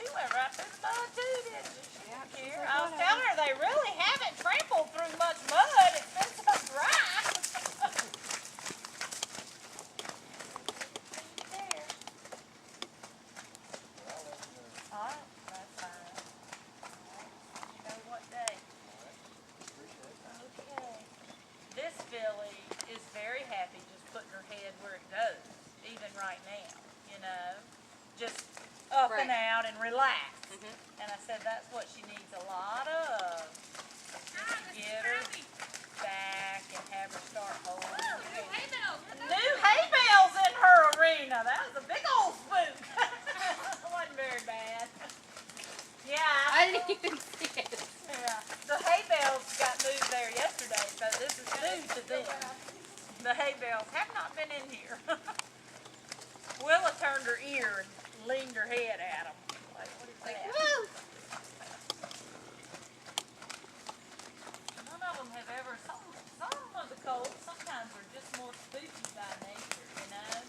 she went right through the mud too, didn't she? Yeah, Here. I was telling her they really haven't trampled through much mud. It's been so dry. There. All right, that's fine. You know what day? Okay. This filly is very happy just putting her head where it goes, even right now, you know. Just up and out and relax. And I said that's what she needs a lot of. Just to get her back and have her start holding. New hay bales in her arena. That was a big old spook. Wasn't very bad. Yeah. I didn't even see it. Yeah. The hay bales got moved there yesterday, so this is new to them. The hay bales have not been in here. Willa turned her ear and leaned her head at them. Like, what is that? Woo! None of them have ever, some of the colts sometimes are just more spooky by nature, you know?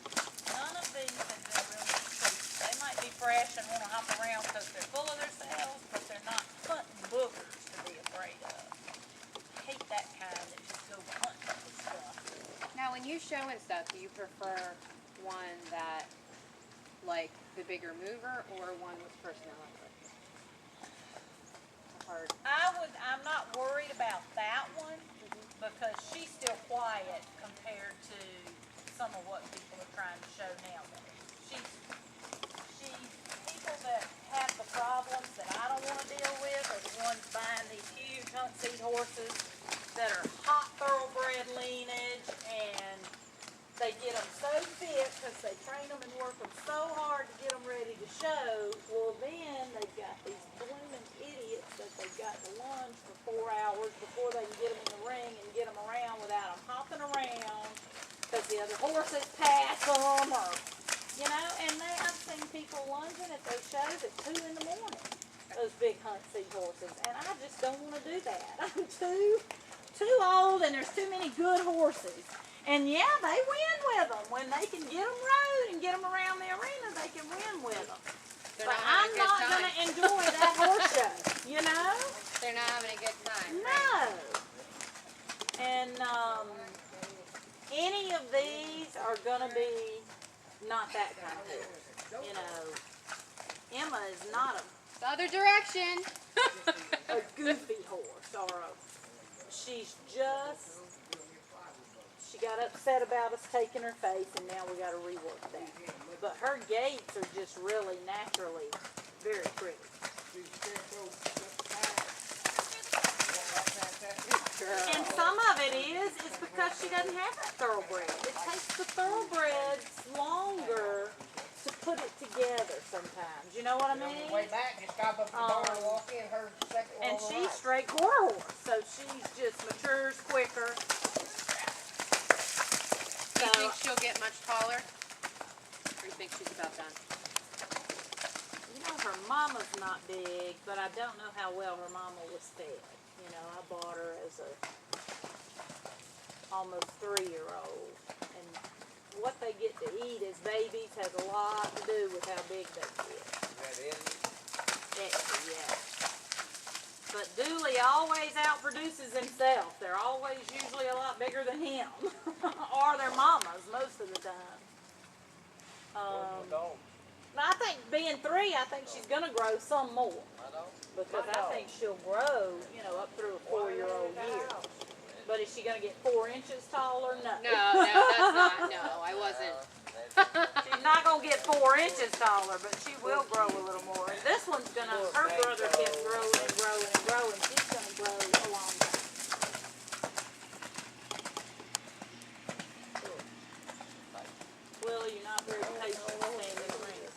None of these have been really spooky. They might be fresh and want to hop around because they're full of themselves, but they're not hunting boogers to be afraid of. I hate that kind that just go hunting for stuff. Now, when you show and stuff, do you prefer one that, like, the bigger mover or one with personality? I'm not worried about that one because she's still quiet compared to some of what people are trying to show nowadays. She's people that have the problems that I don't want to deal with are the ones buying these huge hunt seat horses that are hot thoroughbred lineage, and they get them so fit because they train them and work them so hard to get them ready to show. Well, then they've got these blooming idiots that they've got to lunge for 4 hours before they can get them in the ring and get them around without them hopping around because the other horses pass them, or, you know, and I've seen people lunging at those shows at 2 in the morning, those big hunt seat horses, and I just don't want to do that. I'm too old, and there's too many good horses. And yeah, they win with them. When they can get them rode and get them around the arena, they can win with them. But I'm not going to enjoy that horse show, you know? They're not having a good time. No. And any of these are going to be not that kind of horse. You know, Emma is not The other direction. a goofy horse, or she's just... She got upset about us taking her face, and now we got to rework that. But her gaits are just really naturally very pretty. And some of it is because she doesn't have that thoroughbred. It takes the thoroughbreds longer to put it together sometimes. You know what I mean? Way back, just stop up the bar and walk in, her second one. And she's straight quarter horse, so she's just matures quicker. Do you think she'll get much taller? Or do you think she's about done? You know, her mama's not big, but I don't know how well her mama was fed. You know, I bought her as a almost 3-year-old. And what they get to eat as babies has a lot to do with how big they get. That is. Yeah. But Dooley always outproduces himself. They're always usually a lot bigger than him. Or their mamas most of the time. I think being 3, I think she's going to grow some more. Because I think she'll grow, you know, up through a 4-year-old year. But is she going to get 4 inches taller? No. No, that's not. No, I wasn't. She's not going to get 4 inches taller, but she will grow a little more. And this one's going to, her brother kept growing and growing and growing. She's going to grow a long time. Willie, you're not very patient standing around.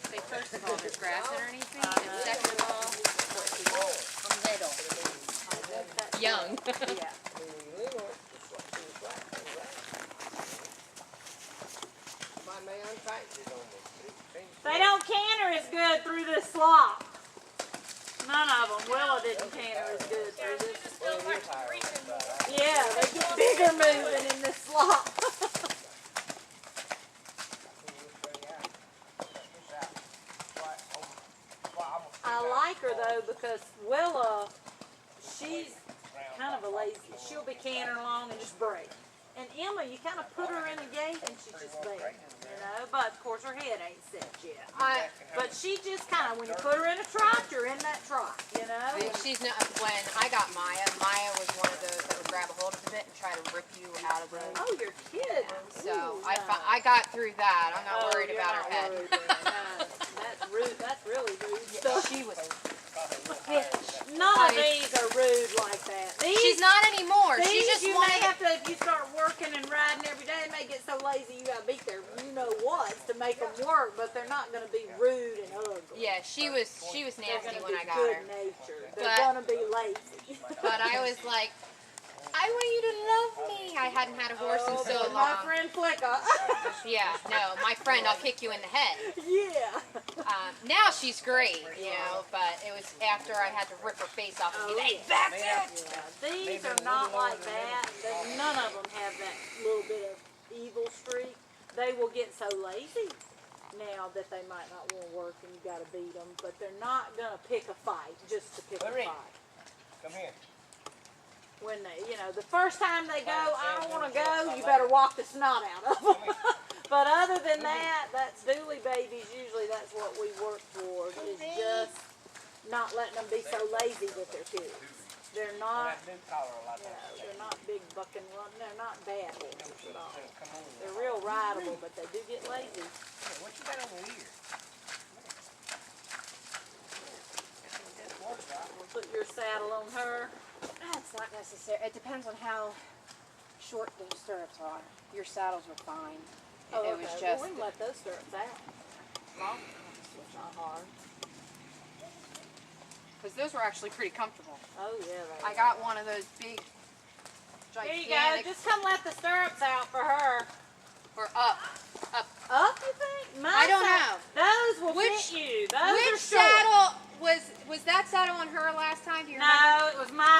Say, first of all, there's grass underneath me, and second of all, I'm little. Young. Yeah. They don't canter as good through this slop. None of them. Willa didn't canter as good through this. Yeah, they get bigger moving in this slop. know, because Willa, she's kind of a lazy. She'll be cantering along and just break. And Emma, you kind of put her in a gate and she's just there, you know. But of course her head ain't set yet. But she just kind of, when you put her in a trot, you're in that trot, you know. She's not. When I got Maya, Maya was one of those that would grab a hold of the bit and try to rip you out of the. Oh, you're kidding. So Ooh, I got through that. I'm not worried you're about her not head. worried then. No, that's rude. That's really rude. Yeah, she was. None of these are rude like that. She's not anymore. These She just you wanted. may have to, if you start working and riding every day, they may get so lazy you gotta beat their, you know what, to make them work, but they're not gonna be rude and ugly. Yeah, she was They're nasty gonna when be I got good her. natured. They're But- gonna be lazy. But I was like, I want you to love me. I hadn't had a horse in so but my long. friend Flicka. Yeah, no, my friend, I'll kick you in the head. Yeah. Now she's great, you know, but it was after I had to rip her face off and be like, that's it! Yeah, these are not like that. None of them have that little bit of evil streak. They will get so lazy now that they might not want to work and you got to beat them, but they're not going to pick a fight just to pick a Larry. fight. Come here. When they, you know, the first time they go, I don't want to go, you better walk the snot out of them. But other than that, that's Dooley babies. Usually that's what we work toward, is just not letting them be so lazy with their kids. They're not, you know, they're not big bucking run. They're not bad horses at all. They're real rideable, but they do get lazy. What you got over here? We'll put your saddle on her. That's not necessary. It depends on how short those stirrups are. Your saddles were fine. Oh, It okay. was Well, just, we can let those stirrups out. Long it's not hard. because those were actually pretty comfortable. Oh yeah. I got one of those big, Here you go. gigantic, Just come let the stirrups out for her. or up. Up, you think? I don't know. Those will Which- fit you. Those are Which short. saddle, was that saddle on her last time? Do you remember? No, it was my